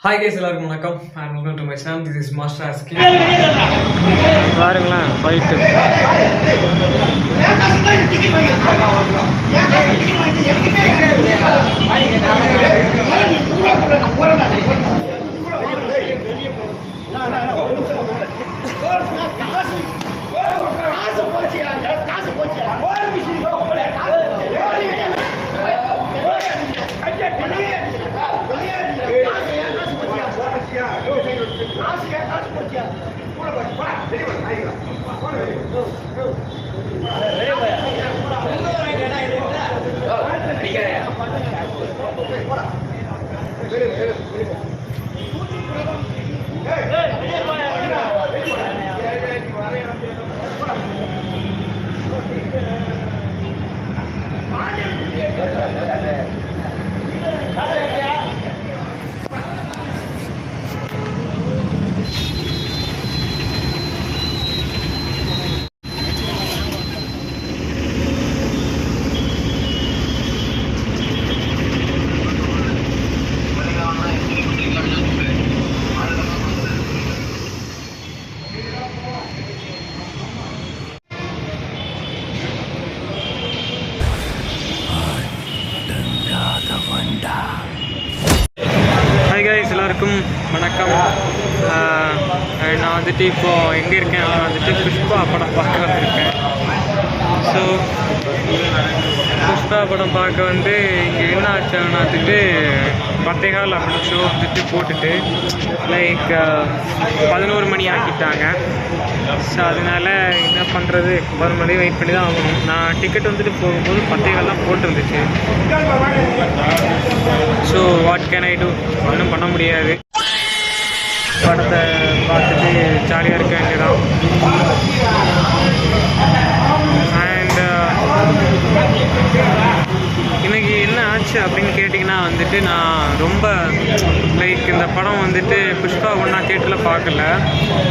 Hi guys, எல்லாருக்கும் வணக்கம். And welcome to my channel. This is Master Aski. பாருங்களேன் fight. Hi guys, எல்லாருக்கும் வணக்கம். நான் வந்துட்டு இப்போது எங்கே இருக்கேன், நான் வந்துட்டு புஷ்பா படம் பார்க்க வந்திருக்கேன். ஸோ புஷ்பா படம் பார்க்க வந்து இங்கே என்ன ஆச்சுன்னா வந்துட்டு 10:15 அப்படின்னு ஷோ வந்துட்டு போட்டுட்டு லைக் 11 மணி ஆக்கிட்டாங்க. ஸோ அதனால் என்ன பண்ணுறது, 11 மணி வெயிட் பண்ணி தான் ஆகணும். நான் டிக்கெட் வந்துட்டு போகும்போது 10:15 போட்டுருந்துச்சு. So what can I do, ஒன்றும் பண்ண முடியாது. படத்தை பார்த்துட்டு ஜாலியாக இருக்க வேண்டியதான். அண்ட் எனக்கு என்ன ஆச்சு அப்படின்னு கேட்டிங்கன்னா வந்துட்டு, நான் ரொம்ப லைக் இந்த படம் வந்துட்டு புஷ்பா 1 நான் தியேட்டரில் பார்க்கல,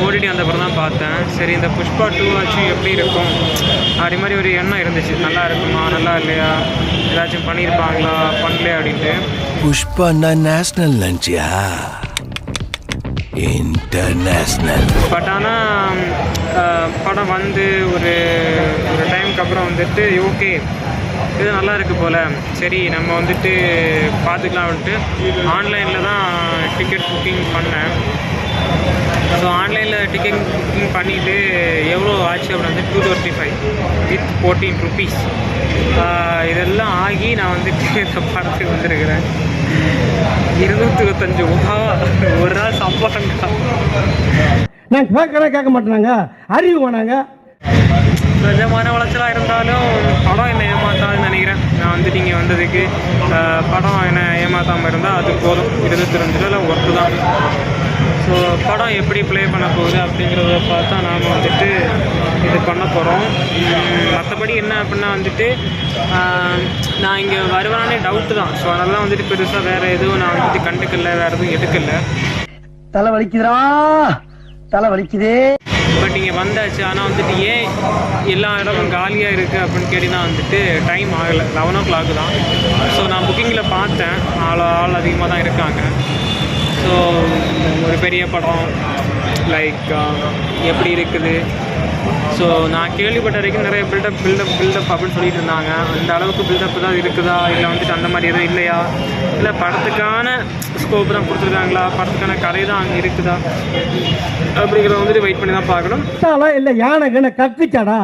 ஓடிடி அந்த படம் தான் பார்த்தேன். சரி, இந்த புஷ்பா 2 ஆச்சு எப்படி இருக்கும் அப்படி மாதிரி ஒரு எண்ணம் இருந்துச்சு. நல்லா இருக்குமா, நல்லா இல்லையா, ஏதாச்சும் பண்ணியிருப்பாங்களா, பண்ணலையா அப்படின்ட்டு. புஷ்பா நேஷனல் நினச்சியா, இன்டர்நேஷ்னல். பட் ஆனால் படம் வந்து ஒரு டைமுக்கு அப்புறம் வந்துட்டு ஓகே, இது நல்லா இருக்குது போல், சரி நம்ம வந்துட்டு பார்த்துக்கலாம் வந்துட்டு ஆன்லைனில் தான் டிக்கெட் புக்கிங் பண்ணேன். ஸோ ஆன்லைனில் டிக்கெட் புக்கிங் பண்ணிவிட்டு எவ்வளோ ஆச்சு அப்படின்னு வந்து 225 வித் 14 rupees. இதெல்லாம் ஆகி நான் வந்துட்டு இந்த படத்துக்கு வந்துருக்கிறேன். 225 ரூபா ஒரு நாள் சம்பளம். நான் கேட்க மாட்டேனாங்க, அறிவு வேணாங்க. நிஜமான வளர்ச்சலாக இருந்தாலும் படம் என்னை ஏமாத்தாதுன்னு நினைக்கிறேன். நான் வந்துட்டு இங்கே வந்ததுக்கு படம் என்னை ஏமாத்தாமல் இருந்தால் அது போதும். 22 ரூபா ஒர்த்து தான். ஸோ படம் எப்படி ப்ளே பண்ண போகுது அப்படிங்கிறத பார்த்தா நாம் வந்துட்டு இது பண்ண போகிறோம். மற்றபடி என்ன அப்படின்னா வந்துட்டு நான் இங்கே வருவானே டவுட்டு தான். ஸோ அதெல்லாம் வந்துட்டு பெருசாக வேறு எதுவும் நான் வந்துட்டு கண்டுக்கல, வேறு எதுவும் எடுக்கல. தலை வலிக்குதுடா, தலை வலிக்குதே. பட் இங்கே வந்தாச்சு. ஆனால் வந்துட்டு ஏன் எல்லா இடமும் காலியாக இருக்குது அப்படின்னு கேட்டிங்கன்னா வந்துட்டு டைம் ஆகலை, 11 o'clock தான். ஸோ நான் புக்கிங்கில் பார்த்தேன், ஆள் அதிகமாக தான் இருக்காங்க. ஸோ ஒரு பெரிய படம் லைக் எப்படி இருக்குது. ஸோ நான் கேள்விப்பட்ட வரைக்கும் நிறைய பில்டப் அப்படின்னு சொல்லிட்டு இருந்தாங்க. அந்த அளவுக்கு பில்டப் தான் இருக்குதா, இல்லை வந்துட்டு அந்த மாதிரி எதுவும் இல்லையா, இல்லை படத்துக்கான ஸ்கோப் தான் கொடுத்துருக்காங்களா, படத்துக்கான கதை தான் அங்கே இருக்குதா அப்படிங்கிறத வந்துட்டு வெயிட் பண்ணி தான் பார்க்கணும். இல்லை யானை கத்துச்சாடா.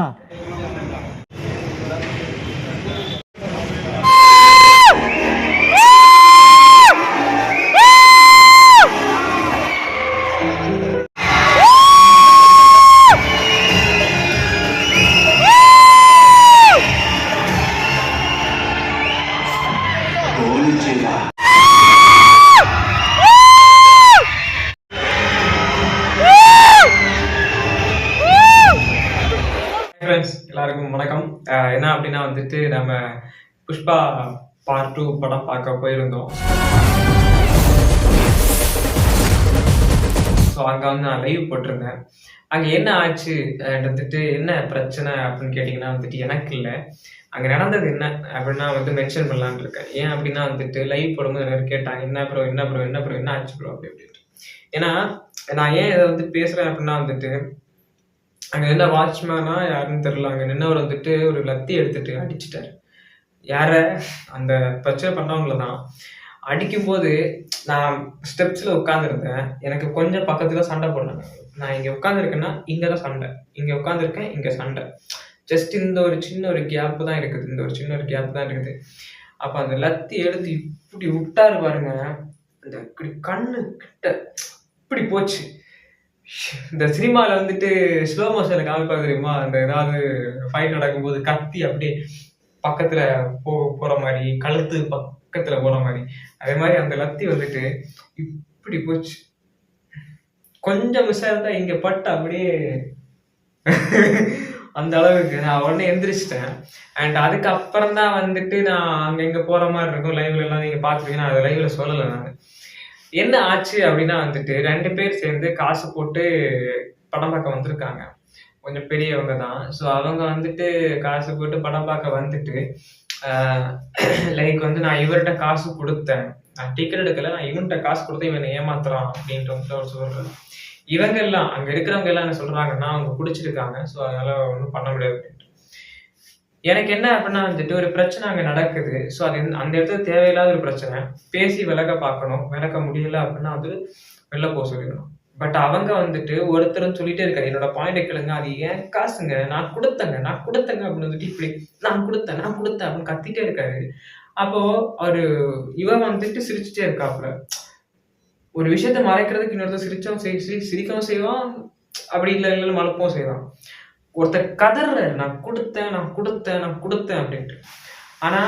எல்லாருக்கும் வணக்கம். என்ன அப்படின்னா வந்துட்டு நம்ம புஷ்பா பார்ட் 2 படம் பார்க்க போயிருந்தோம். ஸோ அங்கே வந்து நான் லைவ் போட்டிருந்தேன். அங்கே என்ன ஆச்சு வந்துட்டு என்ன பிரச்சனை அப்படின்னு கேட்டிங்கன்னா வந்துட்டு எனக்கு இல்லை, அங்கே நடந்தது என்ன அப்படின்னா வந்து மென்ஷன் பண்ணலான்னு இருக்கேன். ஏன் அப்படின்னா வந்துட்டு லைவ் போடும்போது எல்லாரும் கேட்டாங்க, என்ன ப்ரோ என்ன ஆச்சு ப்ரோ அப்படின்ட்டு. ஏன்னா நான் ஏன் இதை வந்து பேசுகிறேன் அப்படின்னா வந்துட்டு, அங்கே என்ன வாட்ச்மேனா யாருன்னு தெரில, அங்கே நின்னவர் வந்துட்டு ஒரு லத்தி எடுத்துட்டு அடிச்சிட்டாரு. யாரை? அந்த பிரச்சனை பண்ணவங்கள தான். அடிக்கும்போது நான் ஸ்டெப்ஸில் உட்காந்துருந்தேன். எனக்கு கொஞ்சம் பக்கத்தில் சண்டை போடலாங்க. நான் இங்கே உட்காந்துருக்கேன்னா இங்கே தான் சண்டை, இங்கே உட்காந்துருக்கேன் இங்கே சண்டை. ஜஸ்ட் இந்த ஒரு சின்ன ஒரு கேப்பு தான் இருக்குது. அப்போ அந்த லத்தி எடுத்து இப்படி விட்டாரு பாருங்க, அந்த இப்படி கண்ணு கிட்ட இப்படி போச்சு. இந்த சினிமாவில் வந்துட்டு ஸ்லோ மோஷனில் காமிப்பாங்க தெரியுமா, அந்த ஏதாவது ஃபைட் நடக்கும்போது கத்தி அப்படியே பக்கத்தில் போகிற மாதிரி, கழுத்து பக்கத்தில் போகிற மாதிரி, அதே மாதிரி அந்த லத்தி வந்துட்டு இப்படி போச்சு. கொஞ்சம் மிஸ் ஆயிருந்தா இங்கே பட்டு அப்படியே அந்த அளவுக்கு நான் உடனே எந்திரிச்சிட்டேன். அண்ட் அதுக்கப்புறம் தான் வந்துட்டு நான் அங்கே இங்கே போகிற மாதிரி இருக்கும். லைவ்ல எல்லாம் நீங்கள் பார்த்துருக்கீங்கன்னா அதை லைவ்ல சொல்லலை. நான் என்ன ஆச்சு அப்படின்னா வந்துட்டு 2 பேர் சேர்ந்து காசு போட்டு படம் பார்க்க வந்திருக்காங்க. கொஞ்சம் பெரியவங்க தான். ஸோ அவங்க வந்துட்டு காசு போட்டு படம் பார்க்க வந்துட்டு லைக் வந்து நான் இவர்கிட்ட காசு கொடுத்தேன், நான் டிக்கெட் எடுக்கல, நான் இவன்கிட்ட காசு கொடுத்தேன், இவனை ஏமாத்துறான் அப்படின்ட்டு வந்து அவர் சொல்றாரு. இவங்க எல்லாம் அங்க இருக்கிறவங்க எல்லாம் என்ன சொல்றாங்கன்னா, அவங்க குடிச்சிருக்காங்க, ஸோ அதனால ஒன்றும் பண்ண முடியாது அப்படின்ட்டு. எனக்கு என்ன அப்படின்னா வந்துட்டு ஒரு பிரச்சனை அங்கே நடக்குது. ஸோ அது அந்த இடத்துல தேவையில்லாத ஒரு பிரச்சனை, பேசி விளக்க பார்க்கணும். விளக்க முடியல அப்படின்னா அது வெளில போக சொல்லிடணும். பட் அவங்க வந்துட்டு ஒருத்தரும் சொல்லிட்டே இருக்காரு, என்னோட பாயிண்ட் கேளுங்க, அது ஏன் காசுங்க, நான் கொடுத்தேங்க அப்படின்னு வந்துட்டு இப்படி நான் கொடுத்தேன் அப்படின்னு கத்திட்டே இருக்காரு. அப்போ இவன் வந்துட்டு சிரிச்சுட்டே இருக்காப்புல. ஒரு விஷயத்த மறைக்கிறதுக்கு இன்னொருத்தர் சிரிக்கவும் செய்வான், அப்படி இல்லை மழுப்பவும் செய்வான். ஒருத்தர் கதறாரு, நான் கொடுத்தேன் அப்படின்ட்டு. ஆனா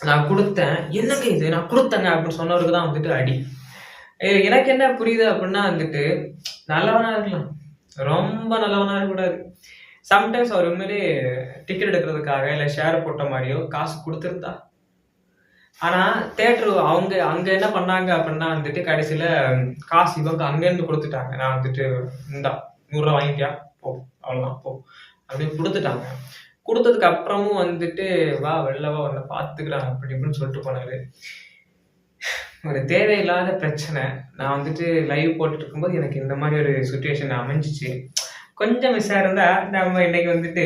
நான் கொடுத்தேன், என்னங்க இது, நான் கொடுத்தேங்க அப்படின்னு சொன்னவருக்கு தான் வந்துட்டு அடி. எனக்கு என்ன புரியுது அப்படின்னா வந்துட்டு, நல்லவனா இருக்கலாம், ரொம்ப நல்லவனா இருக்கக்கூடாது. சம்டைம்ஸ் அவர் உண்மையிலே டிக்கெட் எடுக்கிறதுக்காக இல்லை ஷேர் போட்ட மாதிரியோ காசு கொடுத்துருந்தா. ஆனா தேட்டரு அவங்க அங்க என்ன பண்ணாங்க அப்படின்னா வந்துட்டு கடைசியில காசு இவங்க அங்கேருந்து கொடுத்துட்டாங்க. நான் வந்துட்டு இந்தா 100 ரூபா வாங்கிட்டியா, போ, அவ்வளோதான் போ அப்படின்னு கொடுத்துட்டாங்க. கொடுத்ததுக்கு அப்புறமும் வந்துட்டு வா வெளிலவா உன்னை பார்த்துக்கலாம் அப்படி இப்படின்னு சொல்லிட்டு போனாரு. ஒரு தேவையில்லாத பிரச்சனை. நான் வந்துட்டு லைவ் போட்டுட்டு இருக்கும்போது எனக்கு இந்த மாதிரி ஒரு சுச்சுவேஷன் அமைஞ்சிச்சு. கொஞ்சம் மிஸ் ஆயிருந்தா நம்ம இன்னைக்கு வந்துட்டு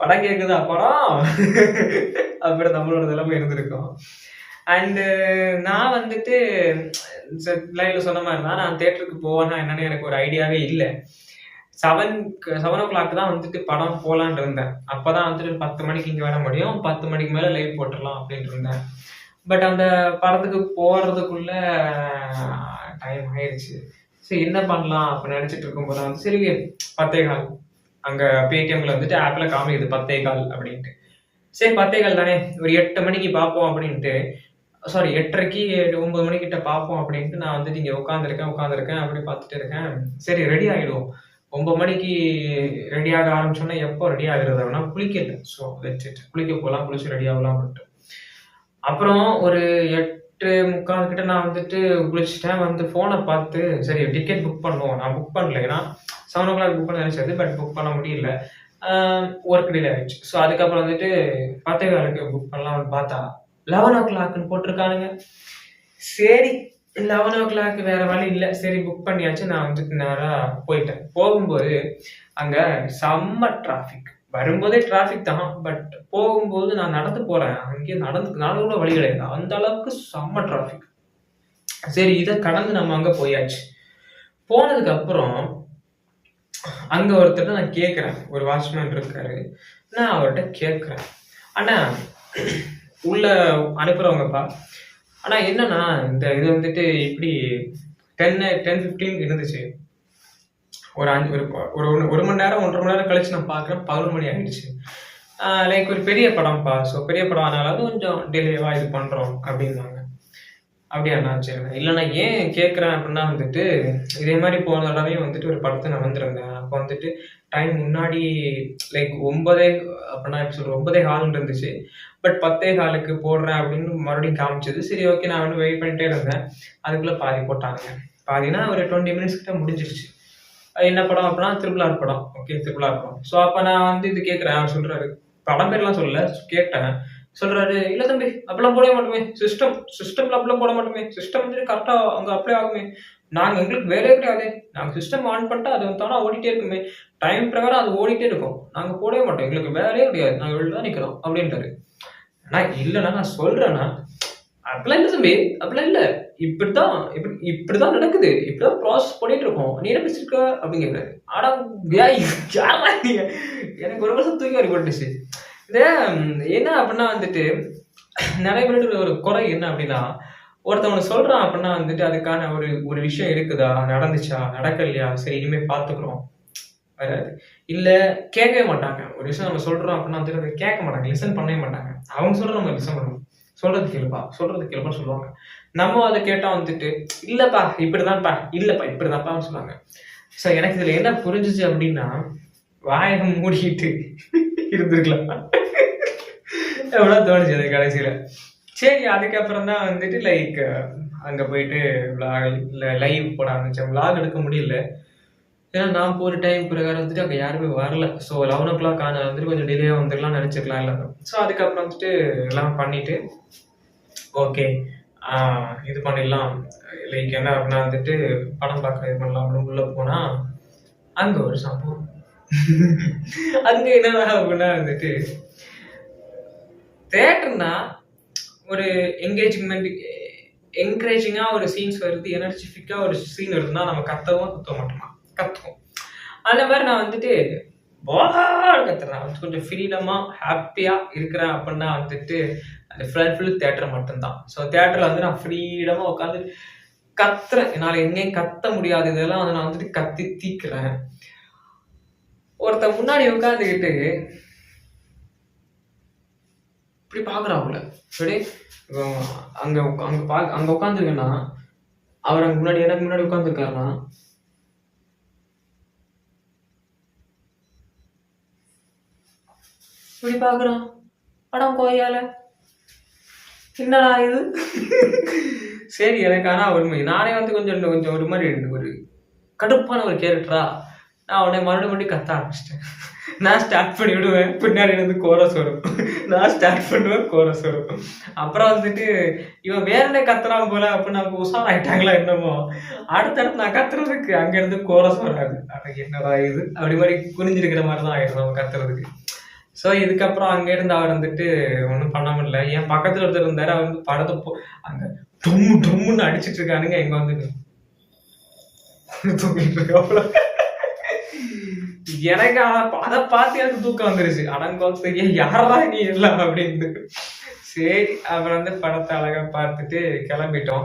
படம் கேட்குதா படம் அப்புறம் நம்மளோட நிலைமை இருந்திருக்கும். அண்டு நான் வந்துட்டு லைவ்ல சொன்ன மாதிரி தான், நான் தேட்டருக்கு போவேன்னா என்னன்னு எனக்கு ஒரு ஐடியாவே இல்லை. 7 o'clock தான் வந்துட்டு படம் போகலான் இருந்தேன். அப்போதான் வந்துட்டு 10 மணிக்கு இங்கே வர முடியும், 10 மணிக்கு மேலே லைவ் போட்டுடலாம் அப்படின்ட்டு இருந்தேன். பட் அந்த படத்துக்கு போகிறதுக்குள்ள டைம் ஆயிடுச்சு. சரி என்ன பண்ணலாம் அப்படின்னு நினச்சிட்டு இருக்கும்போது வந்து சரி 10:15 அங்கே பேடிஎம்ல வந்துட்டு ஆப்பில் காமிக்குது 10:15 அப்படின்ட்டு. சரி 10:15 தானே, ஒரு 8 மணிக்கு பார்ப்போம் அப்படின்ட்டு, சாரி 8:30க்கு 9 மணிக்கிட்ட பார்ப்போம் அப்படின்ட்டு நான் வந்துட்டு இங்கே உட்காந்துருக்கேன் அப்படி பார்த்துட்டு இருக்கேன். சரி ரெடி ஆகிடுவோம், 9 மணிக்கு ரெடியாக ஆரம்பிச்சோன்னா எப்போ ரெடி ஆகுறது அப்படின்னா குளிக்கல. ஸோ வச்சுட்டு குளிக்க போகலாம், குளிச்சு ரெடி ஆகலாம் அப்படின்ட்டு. அப்புறம் ஒரு 8:45 கிட்ட நான் வந்துட்டு குளிச்சுட்டேன். வந்து ஃபோனை பார்த்து சரி டிக்கெட் புக் பண்ணுவோம். நான் புக் பண்ணல, ஏன்னா 7 o'clock புக் பண்ண நினைச்சது, பட் புக் பண்ண முடியல, ஒர்க் டிலே ஆயிடுச்சு. ஸோ அதுக்கப்புறம் வந்துட்டு 10:15 புக் பண்ணலாம்னு பார்த்தா 11 o'clockன்னு போட்டிருக்கானுங்க. சரி 11 o'clock வேற வழி இல்லை, சரி புக் பண்ணியாச்சு. நான் வந்துட்டு நேராக போயிட்டேன். போகும்போது அங்கே செம்ம டிராஃபிக். வரும்போதே டிராஃபிக் தான், பட் போகும்போது நான் நடந்து போறேன், அங்கேயே நடந்து வழி கிடையாது, அந்த அளவுக்கு செம்ம டிராஃபிக். சரி இதை கடந்து நம்ம அங்கே போயாச்சு. போனதுக்கு அப்புறம் அங்கே ஒருத்தர் நான் கேட்குறேன், ஒரு வாட்ச்மேன் இருக்காரு, நான் அவர்கிட்ட கேட்குறேன், அண்ணா உள்ள அனுப்புறவங்கப்பா, ஆனா என்னன்னா இந்த இது வந்துட்டு இப்படி 10:15 இருந்துச்சு. ஒரு 1 மணி நேரம் 1.5 மணி நேரம் கழிச்சு நான் பார்க்குறேன் 11 மணி ஆயிடுச்சு. லைக் ஒரு பெரிய படம்ப்பா, ஸோ பெரிய படம் அதனால கொஞ்சம் டிலேவாக இது பண்ணுறோம் அப்படின்னாங்க. அப்படியாண்ணா சரிண்ணா. இல்லைண்ணா ஏன் கேட்குறேன் அப்படின்னா வந்துட்டு இதே மாதிரி போன தடவையும் வந்துட்டு ஒரு படத்தை நான் வந்திருந்தேன். அப்போ வந்துட்டு டைம் முன்னாடி லைக் 9 அப்படின்னா எபிசோட் 9:15 இருந்துச்சு, பட் 10:15 போடுறேன் அப்படின்னு மறுபடியும் காமிச்சது. சரி ஓகே நான் வந்து வெயிட் பண்ணிட்டே இருந்தேன். அதுக்குள்ளே பாதி போட்டாங்க. பாதினா ஒரு 20 minutes கிட்ட முடிஞ்சிருச்சு. என்ன படம் அப்படின்னா திருவிழார் படம். ஓகே, திருவிழார் படம். ஸோ அப்போ நான் வந்து இது கேட்குறேன். அவர் சொல்றாரு, படம் பேர்லாம் சொல்லல, கேட்டேன். சொல்றாரு, இல்ல தம்பி அப்படிலாம் போடவே மாட்டோமே, சிஸ்டம்ல அப்படிலாம் போட மாட்டோமே, சிஸ்டம் வந்து கரெக்டா அங்க அப்ளை ஆகுமே, நாங்க எங்களுக்கு வேலையே கிடையாது, நாங்க சிஸ்டம் ஆன் பண்ணிட்டா அது தானா ஓடிட்டே இருக்குமே, டைம் பிரகாரம் அது ஓடிட்டே இருக்கும், நாங்க போடவே மாட்டோம், எங்களுக்கு வேலையே கிடையாது, நாங்க வெளில தான் நிக்கிறோம் அப்படின்ட்டாரு. நான் இல்லைண்ணா, நான் சொல்றேன்னா அப்படிலாம் இல்லை தம்பி, அப்படிலாம் இல்லை, இப்படிதான் நடக்குது, இப்படிதான் ப்ராசஸ் பண்ணிட்டு இருக்கோம், நீ என்ன பேசிருக்க அப்படிங்கிறாரு. ஆனா யாரா நீங்க, எனக்கு ஒரு வருஷம் தூக்கி வரைப்பட்டுச்சு. இது என்ன அப்படின்னா வந்துட்டு நிறைய பேருக்கு ஒரு குறை என்ன அப்படின்னா, ஒருத்தவங்க சொல்றான் அப்படின்னா வந்துட்டு அதுக்கான ஒரு விஷயம் இருக்குதா, நடந்துச்சா, நடக்கலையா, சரி இனிமே பாத்துக்கிறோம், வராது. இல்ல கேட்கவே மாட்டாங்க. ஒரு விஷயம் நம்ம சொல்றோம் அப்படின்னா வந்துட்டு அதை கேட்க மாட்டாங்க, லிசன் பண்ணவே மாட்டாங்க. அவங்க சொல்ற நம்ம லிசன் பண்ணணும், சொல்றது கேளுப்பா சொல்லுவாங்க. நம்ம அதை கேட்டா வந்துட்டு இல்லப்பா இப்படிதான்ப்பா, இல்லப்பா இப்படிதான்ப்பா சொல்லுவாங்க. ஸோ எனக்கு இதுல என்ன புரிஞ்சிச்சு அப்படின்னா, வாயை மூடிட்டு இருந்திருக்கலாம் எவ்வளோ தோணுச்சு அது கடைசியில. சரி, அதுக்கப்புறம் தான் வந்துட்டு லைக் அங்க போயிட்டு லைவ் போட ஆரம்பிச்சேன். விளாக் எடுக்க முடியல, ஏன்னா நான் போகிற டைம் பிரகாரம் வந்துட்டு அங்கே யாருமே வரல. ஸோ 11 o'clock ஆனால் வந்துட்டு கொஞ்சம் டிலே வந்துடலாம் நினச்சிக்கலாம் எல்லாரும். ஸோ அதுக்கப்புறம் வந்துட்டு எல்லாம் பண்ணிட்டு ஓகே இது பண்ணிடலாம், லைக் என்ன அப்படின்னா வந்துட்டு படம் பார்க்க இது பண்ணலாம் அப்படின்னு உள்ள போனால் அங்கே ஒரு சம்பவம். அங்கே என்ன அப்படின்னா வந்துட்டு தேட்டர்னா ஒரு என்கரேஜிங்கா ஒரு சீன்ஸ் வருது, எனர்ஜிஃபிக்கா ஒரு சீன் வருதுன்னா நம்ம கத்த மாட்டோமா, கத்துவோம். அந்த மாதிரி நான் வந்துட்டு கத்துறேன், கொஞ்சம் ஃப்ரீடமா ஹாப்பியா இருக்கிறேன் அப்படின்னா வந்துட்டு அந்த ஃபுல் தேட்டர் மட்டும்தான். ஸோ தேட்டர்ல வந்து நான் ஃப்ரீடமா உட்காந்து கத்துறேன், என்னால் எங்கேயும் கத்த முடியாது, இதெல்லாம் வந்து நான் வந்துட்டு கத்தி தீக்குறேன். ஒருத்த முன்னாடி உட்காந்துக்கிட்டு இப்படி பாக்குறாப்புல, சரி அங்க உட்காந்துருக்கேன்னா அவர் அங்க முன்னாடி எனக்கு முன்னாடி உட்காந்துருக்காருன்னா இப்படி பாக்குறான், படம் கோயால என்னடா இது. சரி, எனக்கு ஆனா நானே வந்து கொஞ்சம் ஒரு மாதிரி ஒரு கடுப்பான ஒரு கேரக்டரா நான் உடனே மறுபடியும் கத்த ஆரம்பிச்சிட்டேன். நான் ஸ்டார்ட் பண்ணி விடுவேன், பின்னாடி வந்து கோரஸ் வரும், நான் ஸ்டார்ட் பண்ணுவேன், கோரஸ் வரும். அப்புறம் வந்துட்டு இவன் வேற என்ன கத்துறான் போல அப்படின்னு நமக்கு உஷார் ஆயிட்டாங்களா என்னமோ, அடுத்தடுத்து நான் கத்துறதுக்கு அங்க இருந்து கோரஸ் வராது. ஆனா என்னடா இது அப்படி மாதிரி குனிஞ்சிருக்கிற மாதிரி தான் ஆயிடும் நம்ம கத்துறதுக்கு. ஸோ இதுக்கப்புறம் அங்க இருந்து அவர் வந்துட்டு ஒன்றும் பண்ண முடியல. என் பக்கத்துல ஒருத்தர் இருந்தாரு, அவர் வந்து படத்தை அங்க டொம்முன்னு அடிச்சிட்டு இருக்கானுங்க, எங்க வந்து தூங்கிட்டு இருக்காப்புல. எனக்கு அதை பார்த்து எனக்கு தூக்கம் வந்துருச்சு, அடங்கோத்துக்கு யாரா நீ எல்லாம் அப்படின்னு. சரி, அப்புறம் வந்து படத்தை அழகா பார்த்துட்டு கிளம்பிட்டோம்.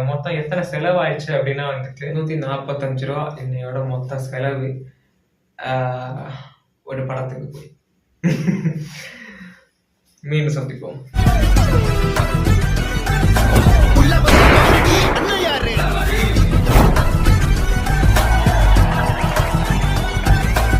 மொத்தம் எத்தனை செலவாயிடுச்சு அப்படின்னா வந்துட்டு 145 ரூபா என்னையோட மொத்த செலவு ஒரு படத்துக்கு போய். மீண்டும் சந்திப்போம்.